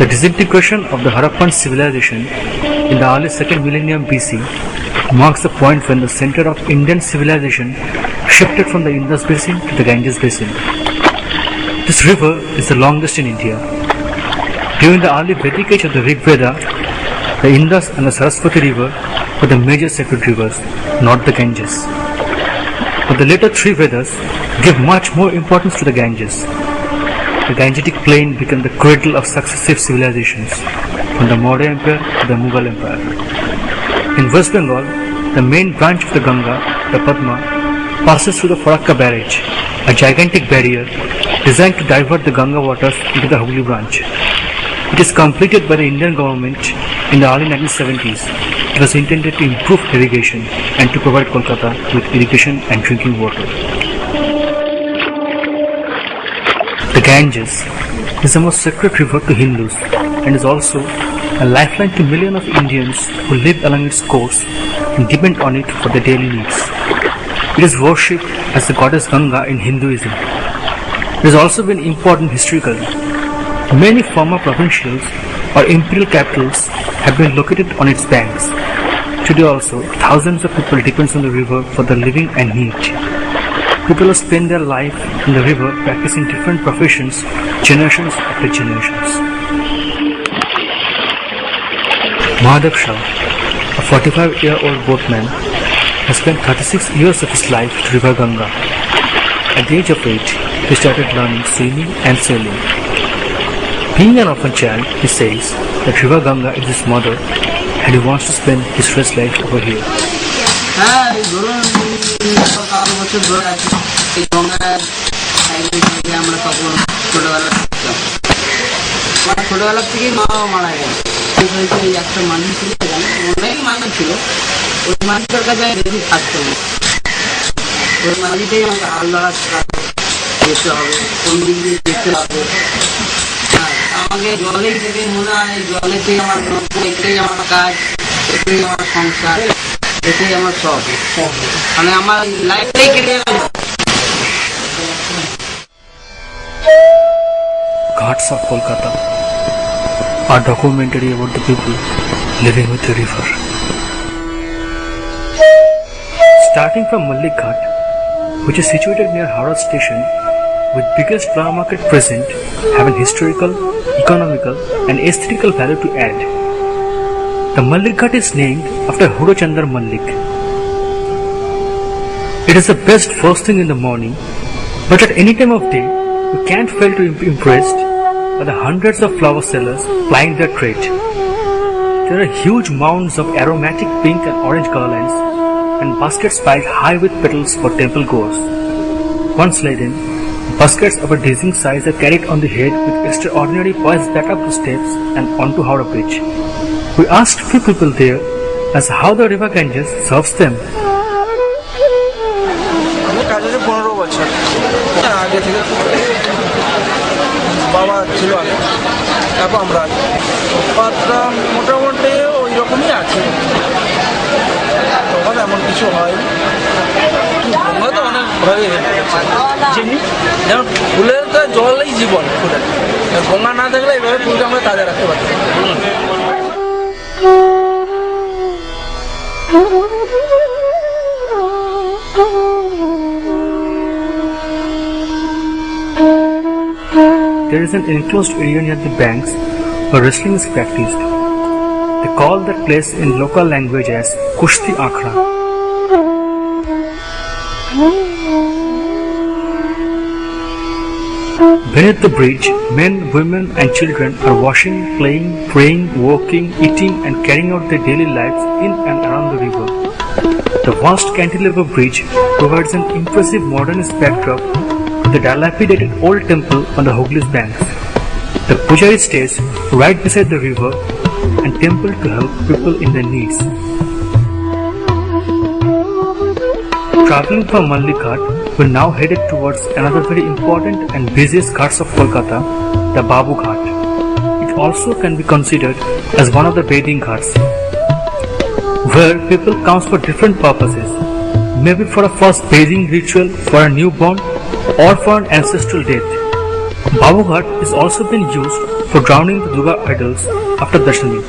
The disintegration of the Harappan civilization in the early 2nd millennium BC marks the point when the center of Indian civilization shifted from the Indus basin to the Ganges basin. This river is the longest in India. During the early Vedic age of the Rig Veda, the Indus and the Saraswati river were the major sacred rivers, not the Ganges. But the later three Vedas give much more importance to the Ganges. The Gangetic plain became the cradle of successive civilizations, from the Maurya Empire to the Mughal Empire. In West Bengal, the main branch of the Ganga, the Padma, passes through the Farakka barrage, a gigantic barrier designed to divert the Ganga waters into the Hooghly branch. It is completed by the Indian government in the early 1970s. It was intended to improve irrigation and to provide Kolkata with irrigation and drinking water. The Ganges is the most sacred river to Hindus and is also a lifeline to millions of Indians who live along its course and depend on it for their daily needs. It is worshipped as the goddess Ganga in Hinduism. It has also been important historically. Many former provincials or imperial capitals have been located on its banks. Today also, thousands of people depend on the river for their living and need. People who spend their life in the river practicing different professions generations after generations. Mahadev Shah, a 45-year-old boatman, has spent 36 years of his life to River Ganga. At the age of 8, he started learning swimming and sailing. Being an orphan child, he says that River Ganga is his mother and he wants to spend his rest life over here. আমাকে জলে যেতে মনে হয় জলেতেই আমার এটাই আমার কাজ, এটাই আমার সংসার, এটাই আমার সব, মানে আমার লাইফটাই কেটে গেল। Ghats of Kolkata, a documentary about the people living with the river. Starting from Mallik Ghat, which is situated near Howrah station, with biggest flower market present, having historical, economical and aesthetical value to add. The Mallik Ghat is named after Huro Chandar Mallik. It is the best first thing in the morning, but at any time of day, you can't fail to be impressed by the hundreds of flower sellers plying their trade. There are huge mounds of aromatic pink and orange garlands and baskets piled high with petals for temple goers. Once laden, baskets of a dizzying size are carried on the head with extraordinary poise back up the steps and onto Howrah Bridge. We asked few people there as how the river Ganges serves them. বাবা ছিল আগে, এখন আমরা পাত্রা মোটামুটি ওই রকমই আছে, তখন এমন কিছু হয় গঙ্গা তো অনেকভাবে যেমন ফুলের তো জলেই জীবন, ফুলের গঙ্গা না থাকলে এইভাবে ফুলকে আমরা তাজা রাখতে পারি। There is an enclosed area near the banks where wrestling is practiced. They call that place in local language as Kushti Akhra. Beneath the bridge, men, women and children are washing, playing, praying, working, eating and carrying out their daily lives in and around the river. The vast cantilever bridge provides an impressive modernist backdrop to the dilapidated old temple on the Hooghly's banks. The pujari stays right beside the river and temple to help people in their needs. Traveling from Mallik Ghat, we are now headed towards another very important and busiest ghats of Kolkata, the Babu Ghat. It also can be considered as one of the bathing ghats, where people come for different purposes, maybe for a first bathing ritual for a newborn or for an ancestral death. Babu Ghat is also been used for drowning the Durga idols after Dashami,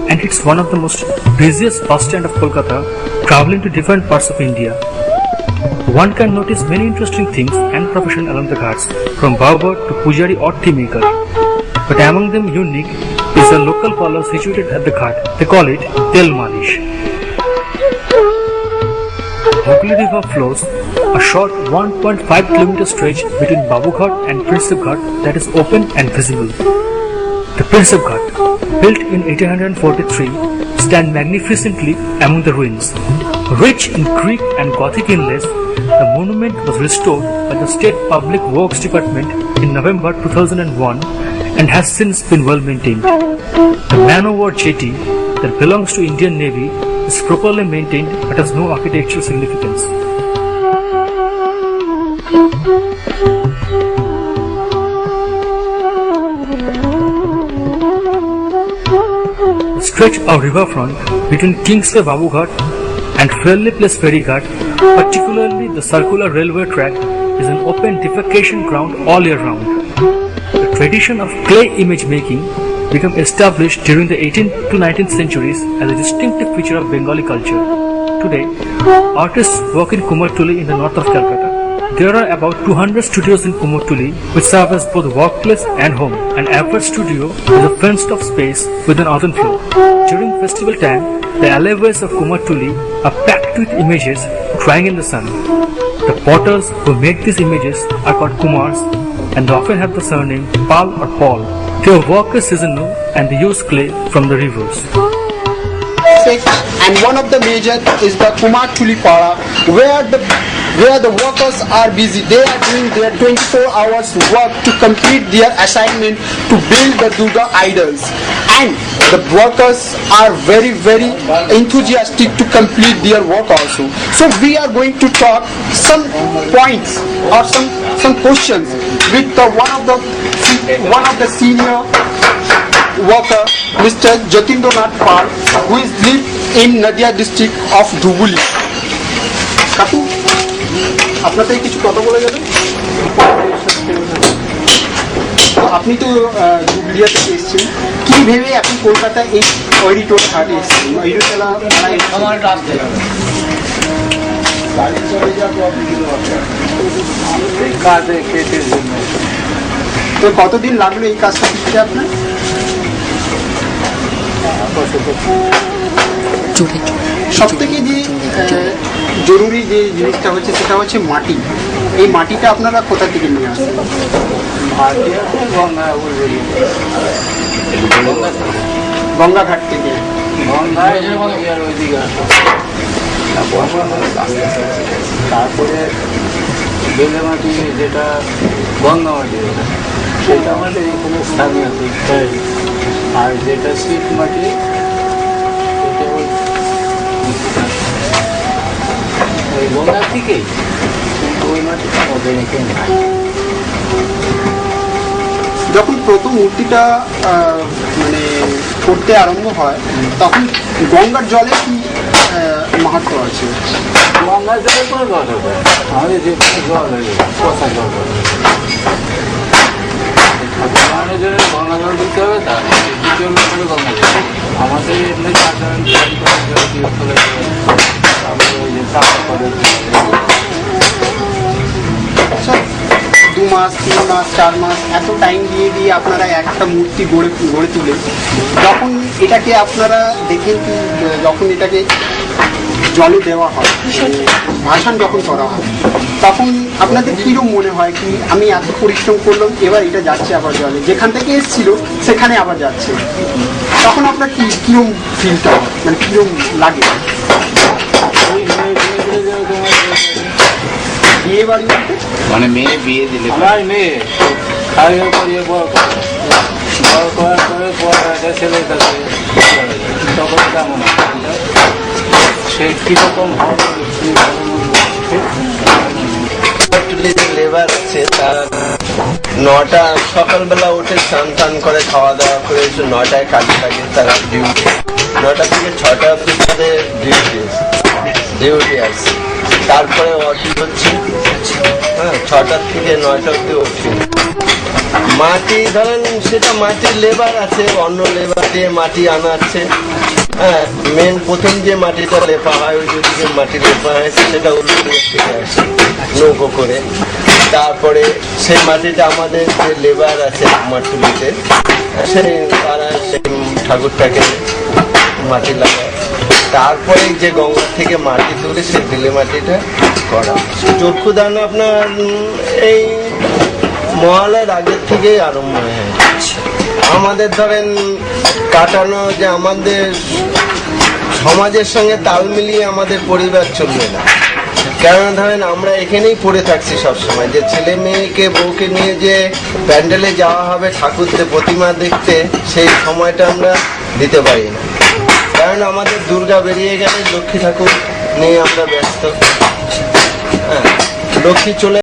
and it's one of the most busiest bus stand of Kolkata, traveling to different parts of India. One can notice many interesting things and profession along the Ghats, from barber to pujari or tea maker. But among them unique is a local parlor situated at the Ghat. They call it Tel Malish. Hooghly River flows a short 1.5 km stretch between Babu Ghat and Prince Ghat that is open and visible. The Prince Ghat, built in 1843, stand magnificently among the ruins. Rich in Greek and Gothic inlays, the monument was restored by the State Public Works Department in November 2001 and has since been well maintained. The man-o-war jetty that belongs to Indian Navy is properly maintained but has no architectural significance. The stretch of riverfront between Kingsway Babu Ghat and Fairley Place Ferry Ghat, particularly the circular railway track, is an open defecation ground all year round. The tradition of clay image making became established during the 18th to 19th centuries as a distinctive feature of Bengali culture. Today, artists work in Kumartuli in the north of Calcutta. There are about 200 studios in Kumartuli which serve as both workplace and home. An average studio is a fenced-off space with an earthen floor. During festival time, the alleyways of Kumartuli are packed with images drying in the sun. The potters who make these images are called Kumars, and they often have the surname Pal or Paul. Their work is seasonal and they use clay from the rivers. And one of the major is the Kumartuli Para, where the workers are busy. They are doing their 24 hours work to complete their assignment to build the Durga idols. And the workers are very enthusiastic to complete their work also. So we are going to talk some points or some questions with one of the senior worker, Mr. Jatindranath Pal, who is live in Nadia district of Dhubuli. Kapu, আপনাদের কিছু কথা বলে যাবেন? আপনি তো ধুবুলিয়া থেকে এসেছেন, কি ভেবে আপনি কলকাতা এই অডিটোর ঘাটে এসেছেন? অডিটোলা আমার রাস্তা গাড়ি চলে যাবে কাজে খেতের জন্য। তো কতদিন লাগলো এই কাজটা শিখতে আপনার? সব থেকে যে জরুরি যে জিনিসটা হচ্ছে সেটা হচ্ছে মাটি। এই মাটিটা আপনারা কোথা থেকে নিয়ে আসেন? গঙ্গাঘাট থেকে। তারপরে বেলে মাটি যেটা গঙ্গা মাটি সেটা আমাদের এখানে স্থানীয়, আর যেটা শীত মাটি ওই গঙ্গার দিকেই, কিন্তু ওই মাটিটা ওদের এখানে নাই। যখন প্রথম মূর্তিটা মানে করতে আরম্ভ হয় তখন গঙ্গার জলে কি মাহাত্ম্য আছে? গঙ্গার জলের কোনো কথা হয়, আমাদের যে জল হয়ে যাবে পচা জল ঠাকুরের জন্য গঙ্গা জল দিতে হবে, তার দ্বিতীয় লোকের গঙ্গা জল। আমাদের এমনি সাধারণ তারপরে ওই যে চাষ করে 2 মাস 3 মাস 4 মাস এত টাইম দিয়ে আপনারা একটা মূর্তি গড়ে তুলে, যখন এটাকে আপনারা দেখেন কি যখন এটাকে জলে দেওয়া হয়, ভাসান যখন করা হয়, তখন আপনাদের কিরকম মনে হয় কি আমি এত পরিশ্রম করলাম, এবার এটা যাচ্ছে আবার জলে, যেখান থেকে এসেছিল সেখানে আবার যাচ্ছে, তখন আপনার কিরকম ফিলটা হয়, মানে কিরকম লাগে? বিয়ে বাড়ি মানে মেয়ে বিয়ে দিলে আমার মেয়ে খাওয়া করিয়ে বড় করার পরে ছেলের কাছে তখন কেমন সে কিরকম লেবার আছে তার 9টা সকালবেলা উঠে স্নান করে খাওয়া দাওয়া করে 9টায় কাজে লাগে, তারা ডিউটি 9টা থেকে 6টা অব্দি তাদের ডিউটি আছে। তারপরে ওয়াকিং হচ্ছে, হ্যাঁ 6টা থেকে 9টা অব্দি ওয়াকিং, মাটি ধরেন সেটা মাটির লেবার আছে, অন্য লেবার দিয়ে মাটি আনাচ্ছে। হ্যাঁ, মেন প্রথম যে মাটিটা লেপা হয়, ওই যে মাটি লেপা হয় সেটা উল্টো থেকে আসে নৌকো করে। তারপরে সেই মাটিটা আমাদের যে লেবার আছে কুমারটুলিতে, সেই তারা সেই ঠাকুরটাকে মাটি লাগায়। তারপরে যে গঙ্গা থেকে মাটি তুলে সে বেলে মাটিটা করা। চক্ষুদান আপনার এই মহালয়ের আগের থেকেই আরম্ভ হয়ে যাচ্ছে। আমাদের ধরেন কাটানো যে আমাদের সমাজের সঙ্গে তাল মিলিয়ে আমাদের পরিবার চলবে না, কেননা ধরেন আমরা এখানেই পড়ে থাকছি সবসময়, যে ছেলে মেয়েকে বউকে নিয়ে যে প্যান্ডেলে যাওয়া হবে ঠাকুরদের প্রতিমা দেখতে, সেই সময়টা আমরা দিতে পারি না, কারণ আমাদের দুর্গা বেরিয়ে গেলে লক্ষ্মী ঠাকুর নিয়ে আমরা ব্যস্ত। হ্যাঁ, লক্ষ্মী চলে